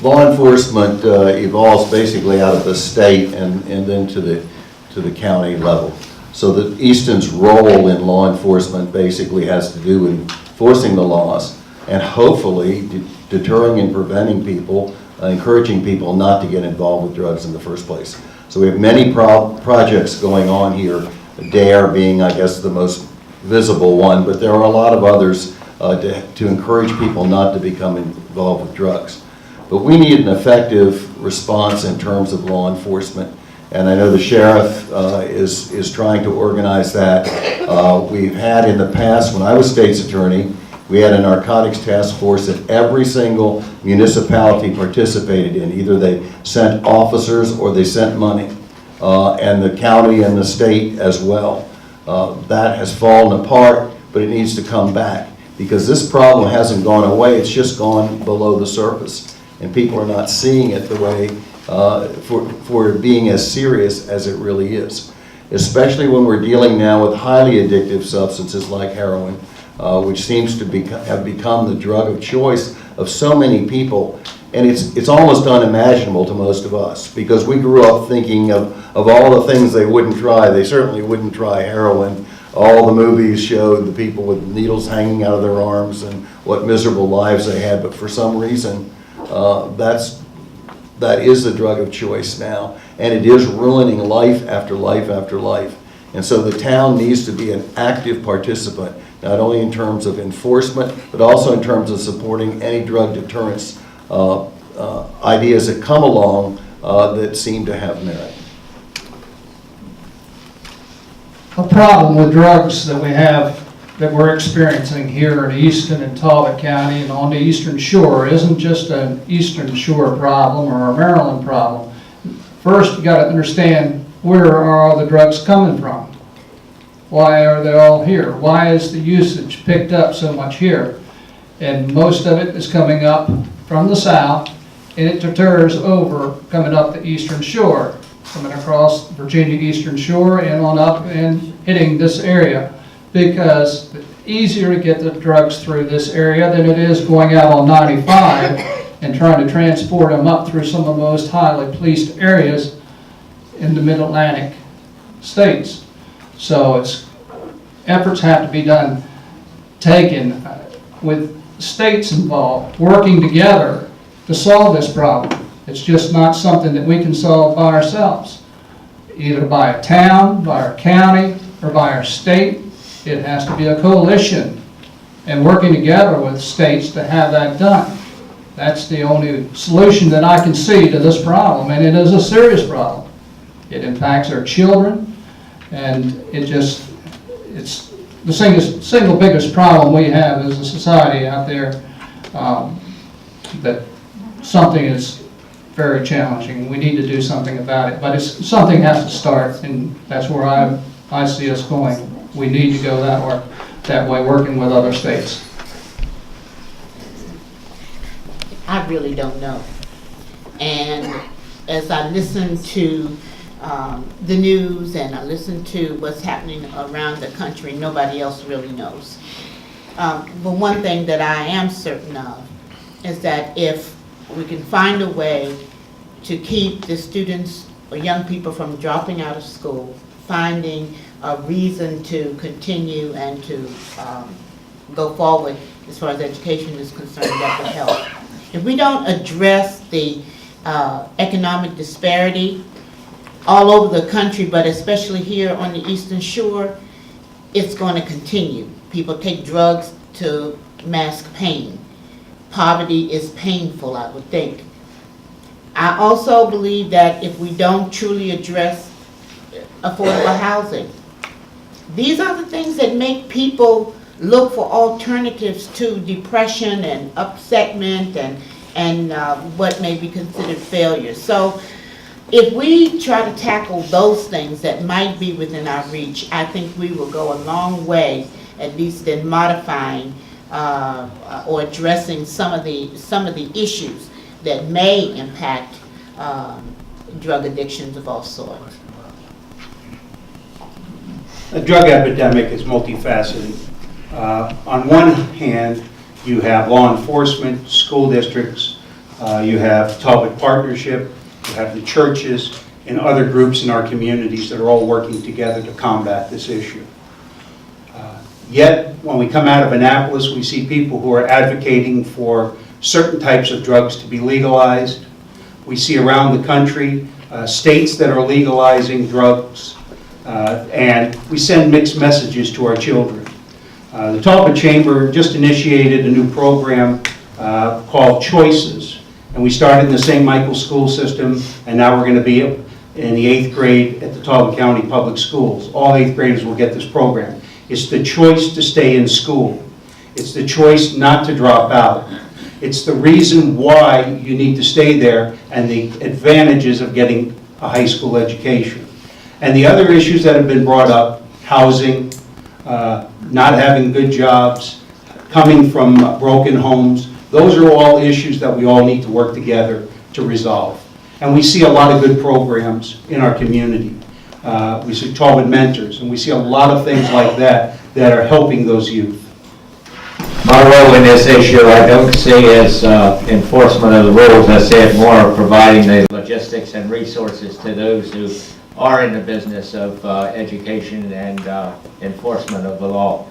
law enforcement evolves basically out of the state and then to the county level. So that Easton's role in law enforcement basically has to do with enforcing the laws and hopefully deterring and preventing people, encouraging people not to get involved with drugs in the first place. So we have many projects going on here, DARE being, I guess, the most visible one, but there are a lot of others to encourage people not to become involved with drugs. But we need an effective response in terms of law enforcement, and I know the sheriff is trying to organize that. We've had in the past, when I was state's attorney, we had a narcotics task force that every single municipality participated in. Either they sent officers or they sent money, and the county and the state as well. That has fallen apart, but it needs to come back because this problem hasn't gone away, it's just gone below the surface. And people are not seeing it the way, for being as serious as it really is. Especially when we're dealing now with highly addictive substances like heroin, which seems to have become the drug of choice of so many people. And it's almost unimaginable to most of us because we grew up thinking of all the things they wouldn't try. They certainly wouldn't try heroin. All the movies showed the people with needles hanging out of their arms and what miserable lives they had. But for some reason, that is the drug of choice now. And it is ruining life after life after life. And so the town needs to be an active participant, not only in terms of enforcement, but also in terms of supporting any drug deterrence ideas that come along that seem to have merit. A problem with drugs that we have, that we're experiencing here in Easton and Talbot County and on the Eastern Shore isn't just an Eastern Shore problem or a Maryland problem. First, you got to understand, where are all the drugs coming from? Why are they all here? Why is the usage picked up so much here? And most of it is coming up from the south, and it deters over coming up the Eastern Shore, coming across Virginia Eastern Shore and on up and hitting this area, because it's easier to get the drugs through this area than it is going out on 95 and trying to transport them up through some of the most highly policed areas in the mid-Atlantic states. So efforts have to be taken with states involved, working together to solve this problem. It's just not something that we can solve by ourselves, either by a town, by our county, or by our state. It has to be a coalition and working together with states to have that done. That's the only solution that I can see to this problem, and it is a serious problem. It impacts our children, and it's the single biggest problem we have as a society out there, that something is very challenging. We need to do something about it, but something has to start, and that's where I see us going. We need to go that way, working with other states. I really don't know. And as I listen to the news and I listen to what's happening around the country, nobody else really knows. But one thing that I am certain of is that if we can find a way to keep the students or young people from dropping out of school, finding a reason to continue and to go forward as far as education is concerned, that will help. If we don't address the economic disparity all over the country, but especially here on the Eastern Shore, it's going to continue. People take drugs to mask pain. Poverty is painful, I would think. I also believe that if we don't truly address affordable housing, these are the things that make people look for alternatives to depression and upsetment and what may be considered failure. So if we try to tackle those things that might be within our reach, I think we will go a long way, at least in modifying or addressing some of the issues that may impact drug addictions of all sorts. The drug epidemic is multifaceted. On one hand, you have law enforcement, school districts, You have Talbot Partnership, you have the churches, and other groups in our communities that are all working together to combat this issue. Yet, when we come out of Annapolis, we see people who are advocating for certain types of drugs to be legalized. We see around the country states that are legalizing drugs, and we send mixed messages to our children. The Talbot Chamber just initiated a new program called Choices, and we started in the St. Michael's school system, and now we're going to be in the 8th grade at the Talbot County Public Schools. All 8th graders will get this program. It's the choice to stay in school. It's the choice not to drop out. It's the reason why you need to stay there and the advantages of getting a high school education. And the other issues that have been brought up, housing, not having good jobs, coming from broken homes, those are all issues that we all need to work together to resolve. And we see a lot of good programs in our community. We see Talbot Mentors, and we see a lot of things like that that are helping those youth. My role in this issue, I don't see as enforcement of the rules. I see it more providing the logistics and resources to those who are in the business of education and enforcement of the law.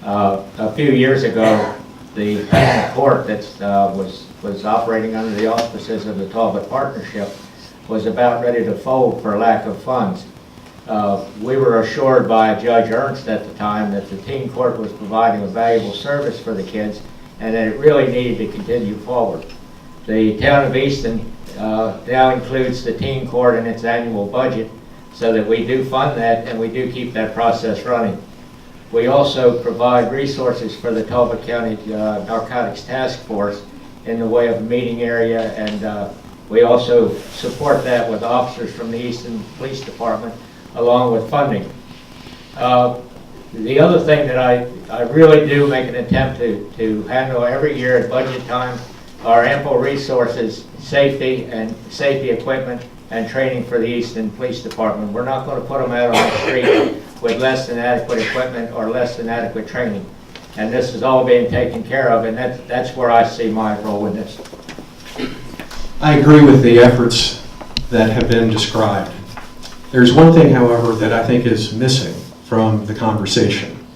A few years ago, the court that was operating under the auspices of the Talbot Partnership was about ready to fold for lack of funds. We were assured by Judge Ernst at the time that the teen court was providing a valuable service for the kids and that it really needed to continue forward. The town of Easton now includes the teen court in its annual budget so that we do fund that and we do keep that process running. We also provide resources for the Talbot County Narcotics Task Force in the way of a meeting area, and we also support that with officers from the Easton Police Department along with funding. The other thing that I really do make an attempt to handle every year at budget time are ample resources, safety equipment, and training for the Easton Police Department. We're not going to put them out on the street with less than adequate equipment or less than adequate training. And this is all being taken care of, and that's where I see my role in this. I agree with the efforts that have been described. There's one thing, however, that I think is missing from the conversation.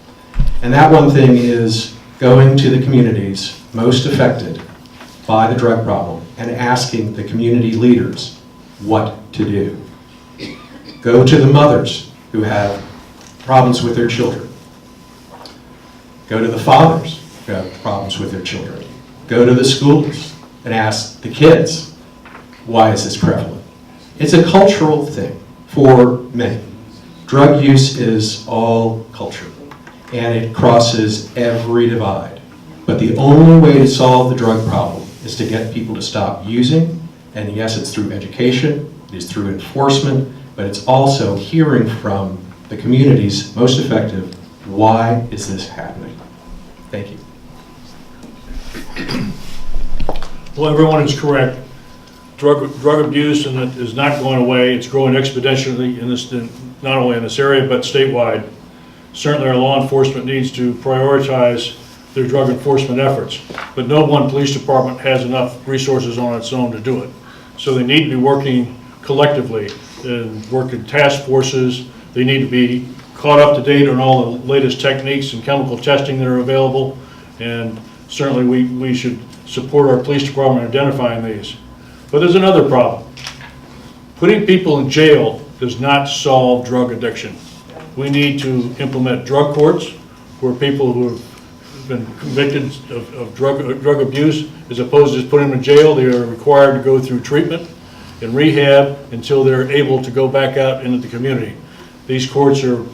And that one thing is going to the communities most affected by the drug problem and asking the community leaders what to do. Go to the mothers who have problems with their children. Go to the fathers who have problems with their children. Go to the schools and ask the kids, why is this prevalent? It's a cultural thing for many. Drug use is all culture, and it crosses every divide. But the only way to solve the drug problem is to get people to stop using, and yes, it's through education, it is through enforcement, but it's also hearing from the communities most effective, why is this happening? Thank you. Well, everyone is correct. Drug abuse is not going away. It's growing exponentially not only in this area, but statewide. Certainly our law enforcement needs to prioritize their drug enforcement efforts, but no one police department has enough resources on its own to do it. So they need to be working collectively and work in task forces. They need to be caught up to date on all the latest techniques and chemical testing that are available, and certainly we should support our police department in identifying these. But there's another problem. Putting people in jail does not solve drug addiction. We need to implement drug courts where people who have been convicted of drug abuse, as opposed to just putting them in jail, they are required to go through treatment and rehab until they're able to go back out into the community. These courts are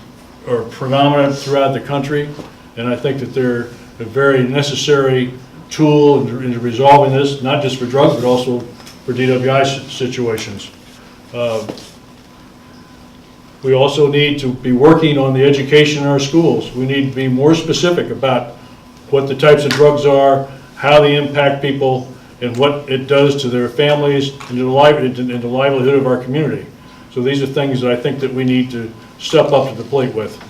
predominant throughout the country, and I think that they're a very necessary tool in resolving this, not just for drugs, but also for DWI situations. We also need to be working on the education in our schools. We need to be more specific about what the types of drugs are, how they impact people, and what it does to their families and the livelihood of our community. So these are things that I think that we need to step up to the plate with.